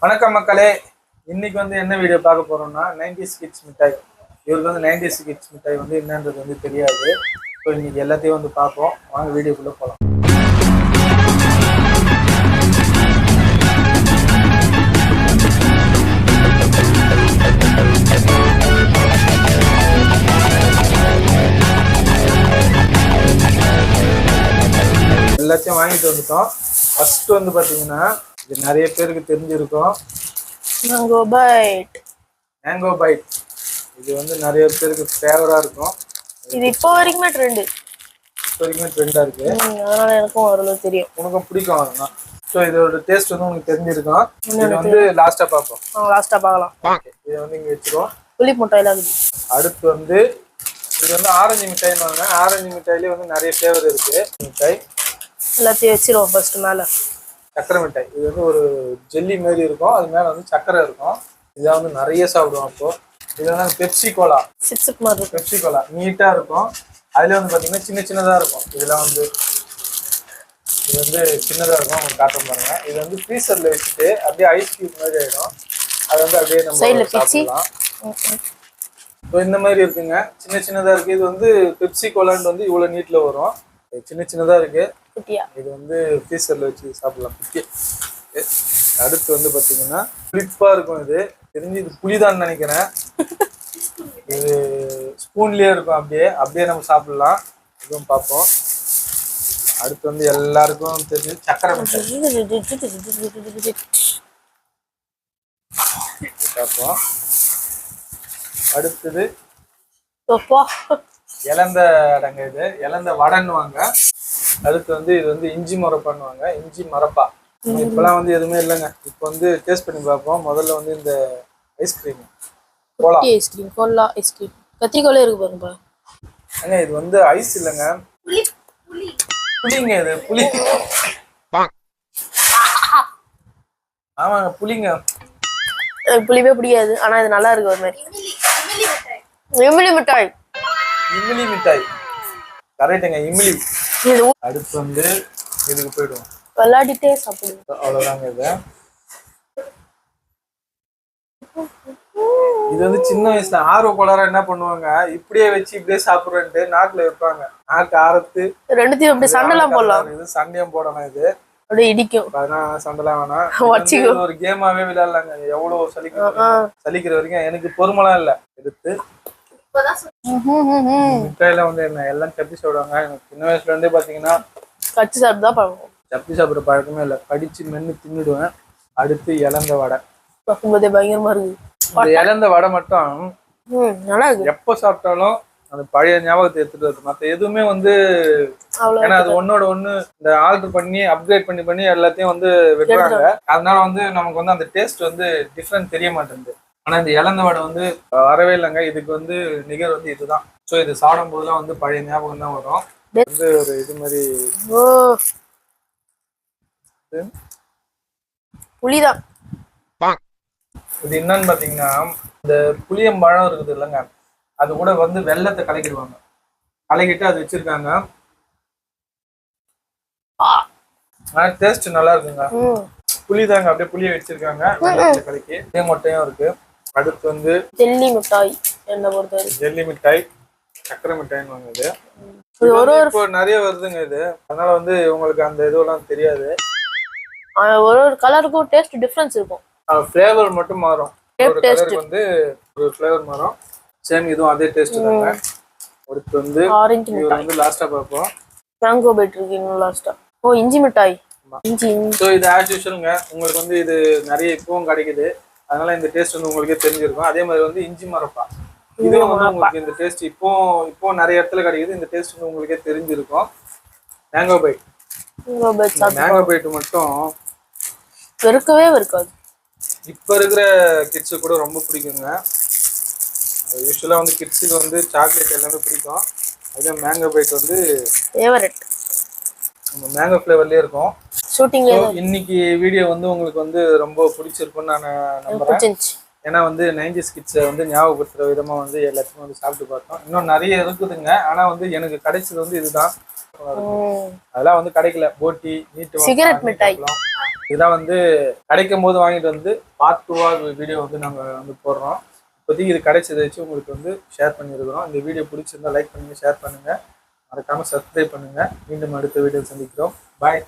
வணக்கம் மக்களே. இன்னைக்கு வந்து என்ன வீடியோ பார்க்க போறோம்னா 90s கிட்ஸ் மிட்டாய். இவருக்கு வந்து 90s கிட்ஸ் மிட்டாய் வந்து என்னன்றது வந்து தெரியாது. ஸோ இன்னைக்கு எல்லாத்தையும் வந்து பார்ப்போம். வாங்க வீடியோக்குள்ள போகலாம். எல்லாத்தையும் வாங்கிட்டு வந்துட்டோம். ஃபர்ஸ்ட் வந்து பார்த்தீங்கன்னா இது நிறைய பேருக்கு தெரிஞ்சிருக்கும், மேங்கோ பைட். இது வந்து நிறைய பேருக்கு ஃபேவரா இருக்கும். இது இப்போ வரைக்குமே ட்ரெண்டா இருக்கு. அதனால எனக்கும் ஓரளவு தெரியும், உனக்கும் பிடிக்கும். அதுதான். ஸோ இதோட டேஸ்ட் வந்து உங்களுக்கு தெரிஞ்சிருக்கும். இது வந்து லாஸ்டா பார்ப்போம். லாஸ்டா பார்க்கலாம். இதை வந்து இங்க வச்சிருவோம். புளி மிட்டாயில இருக்குது. அடுத்து வந்து இது வந்து ஆரஞ்சு மிட்டாய்ன்னு. ஆரஞ்சு மிட்டாயிலே வந்து நிறைய ஃபிளேவர் இருக்கு. மிட்டாய் எல்லாத்தையும் வச்சிருவோம். ஃபர்ஸ்ட் மேல சக்கரை மிட்டாய். இது வந்து ஒரு ஜெல்லி மாதிரி இருக்கும், அது மேல வந்து சக்கரை இருக்கும். இதை வந்து நிறைய சாப்பிடுவோம். அப்போ இது வந்து பெப்சி கோலா, சிப்ஸ் மாதிரி இருக்கும். பெப்சி கோலா நீட்டா இருக்கும். அதுல வந்து பாத்தீங்கன்னா சின்ன சின்னதா இருக்கும். இதெல்லாம் வந்து இது வந்து சின்னதா இருக்கும். உங்களுக்கு காட்டும் பாருங்க. இது வந்து ஃப்ரீசர்ல வச்சுட்டு அப்படியே ஐஸ் கியூப் மாதிரி ஆயிடும். அது வந்து அப்படியே நம்ம சாப்பிடலாம். ஸோ இந்த மாதிரி இருக்குங்க. சின்ன சின்னதா இருக்கு. இது வந்து பெப்சி கோலான்னு வந்து இவ்வளவு நீட்ல வரும். சின்ன சின்னதா இருக்கு. இது வந்து ஃப்ரீசர்ல வச்சு சாப்பிடலாம். அடுத்து வந்து பாத்தீங்கன்னா புளிப்பா இருக்கும். இது தெரிஞ்சு இது புளிதான் நினைக்கிறேன். இது ஸ்பூன்லயே இருக்கும். அப்படியே நம்ம சாப்பிடலாம். இதுவும் பார்ப்போம். அடுத்து வந்து எல்லாருக்கும் தெரிஞ்சு சக்கரை மிட்டாய் பார்ப்போம். அடுத்தது இலந்த அடங்க. இது இலந்த வடன்னுவாங்க. அடுத்து வந்து இது வந்து இஞ்சி மரப்பான்னுவாங்க. இஞ்சி மரப்பா. இப்பெல்லாம் வந்து எதுவுமே இல்லைங்க. இப்போ வந்து டேஸ்ட் பண்ணி பார்ப்போம். முதல்ல வந்து இந்த ஐஸ்கிரீம் கோலா ஐஸ்கிரீம் கத்திரிக்கோலே இருக்கு பாருங்க. ஏங்க இது வந்து ஐஸ் இல்லைங்க, புளிங்க. இது புளி. ஆமாங்க புளிங்க. புளிவே பிடிக்காது, ஆனா இது நல்லா இருக்கு. ஒரு மாதிரி இமிலி மிட்டாய். இமிலி மிட்டாய் கரெக்டுங்க, இமிலி. அடுத்து வந்து இதுக்கு போயிடுவோம். விளையாடிட்டே சாப்பிடுவோம். அவ்வளவுதாங்க. இது வந்து சின்ன வயசுல ஆர்வ கோளாரா என்ன பண்ணுவாங்க, இப்படியே வச்சு இப்படியே சாப்பிடுறேன்ட்டு நாக்குல வைப்பாங்க. நாக்கு ஆரத்து ரெண்டுத்தையும் இப்படி சண்டைலாம் போடலாம். இது சண்டையும் போடணும். இது அப்படியே இடிக்கும். சண்டைலாம் வேணாம். ஒரு கேமாவே விளையாடலாங்க. எவ்வளவு சலிக்கிற வரைக்கும் எனக்கு பொறுமெல்லாம் இல்ல. எடுத்து மிட்டாயில வந்து என்ன எல்லாம் சப்பி சாப்பிடுவாங்க. எனக்கு சின்ன வயசுல இருந்தே பாத்தீங்கன்னா கச்சி சாப்பிட்டு தான் பழக்கம். சப்பி சாப்பிடுற பழக்கமே இல்லை. கடிச்சு மென்னு தின்னுடுவேன். அடுத்து இலந்த வடை. பார்க்கும்போதே பயங்கரமா இருக்கு. இந்த இலந்த வடை மட்டும் நல்லா இருக்கு. எப்ப சாப்பிட்டாலும் அந்த பழைய ஞாபகத்தை எடுத்துட்டு வருது. மற்ற எதுவுமே வந்து ஏன்னா அது ஒன்னோட ஒண்ணு இந்த ஆல்டர் பண்ணி அப்கிரேட் பண்ணி எல்லாத்தையும் வந்து விடுறாங்க. அதனால வந்து நமக்கு வந்து அந்த டேஸ்ட் வந்து டிஃப்ரெண்ட் தெரிய மாட்டேங்குது. ஆனா இந்த இலந்த வடை வந்து வரவே இல்லைங்க. இதுக்கு வந்து நிகர் வந்து இதுதான். ஸோ இது சாப்பிடும் போதுலாம் வந்து பழைய ஞாபகம் தான் வரும். வந்து ஒரு இது மாதிரி புளிதான். இது என்னன்னு பாத்தீங்கன்னா இந்த புளியம்பழம் இருக்குது இல்லைங்க, அது கூட வந்து வெள்ளத்தை கலக்கிடுவாங்க. கலக்கிட்டு அது வச்சிருக்காங்க. டேஸ்ட் நல்லா இருக்குங்க. புளிதாங்க, அப்படியே புளிய வச்சிருக்காங்க வெள்ளத்துல கலக்கி. மொட்டையும் இருக்கு. அடுத்து வந்து ஜெல்லி மிட்டாய். என்ன பொறுத்தவரை ஜெல்லி மிட்டாய், சக்கரை மிட்டாய்ன்னு வாங்குது. இப்போ நிறைய வருதுங்க இது. அதனால வந்து உங்களுக்கு அந்த இதுவெல்லாம் தெரியாது. ஒரு ஒரு கலருக்கும் டேஸ்ட் டிஃபரன்ஸ் இருக்கும். ஃப்ளேவர் மட்டும் மாறும். ஒரு கலருக்கு வந்து ஒரு ஃப்ளேவர் மாறும். சேம் இதுவும் அதே டேஸ்ட் தாங்க. அடுத்து வந்து ஆரஞ்சு மிட்டாய் வந்து லாஸ்டா பார்ப்போம். மேங்கோ பைட் இருக்கு இன்னும் லாஸ்டா. இஞ்சி மிட்டாய். ஸோ இது ஆஸ் யூஷுவல்ங்க. உங்களுக்கு வந்து இது நிறைய இப்பவும் கிடைக்குது. அதனால இந்த டேஸ்ட் வந்து உங்களுக்கே தெரிஞ்சிருக்கும். அதே மாதிரி வந்து இஞ்சி மரப்பா, இது வந்து உங்களுக்கு இந்த டேஸ்ட் இப்போ நிறைய இடத்துல கிடைக்குது. இந்த டேஸ்ட் வந்து உங்களுக்கே தெரிஞ்சிருக்கும். Mango byte. மேங்கோ பைட் மட்டும் வெறுக்கவே இருக்காது. இப்ப இருக்கிற கிட்ஸு கூட ரொம்ப பிடிக்குங்க. யூஸ்வலா வந்து கிட்ஸுக்கு வந்து சாக்லேட் எல்லாமே பிடிக்கும். அதே மேங்கோ பைட் வந்து ஃபேவரட். மேங்கோ ஃப்ளேவர்லயே இருக்கும். ஷூட்டிங். இன்னைக்கு வீடியோ வந்து உங்களுக்கு வந்து ரொம்ப பிடிச்சிருக்குன்னு நான் நம்புறேன். ஏன்னா வந்து 90s கிட்ஸை வந்து ஞாபகப்படுத்துற விதமா வந்து எல்லாத்தையும் வந்து சாப்பிட்டு பார்த்தோம். இன்னும் நிறைய இருக்குதுங்க. ஆனா வந்து எனக்கு கிடைச்சது வந்து இதுதான். அதெல்லாம் வந்து கிடைக்கல. போட்டி நீட்டு சிகரெட் மிட்டாய் இதெல்லாம் வந்து கிடைக்கும் போது வாங்கிட்டு வந்து பார்ட் 2 வீடியோ வந்து நாங்க வந்து போடுறோம். இப்போதைக்கு இது கிடைச்சதை வச்சு உங்களுக்கு வந்து ஷேர் பண்ணியிருக்கிறோம். இந்த வீடியோ பிடிச்சிருந்தா லைக் பண்ணுங்க, ஷேர் பண்ணுங்க, மறக்காம சப்ஸ்கிரைப் பண்ணுங்க. மீண்டும் அடுத்த வீடியோ சந்திக்கிறோம். பாய்.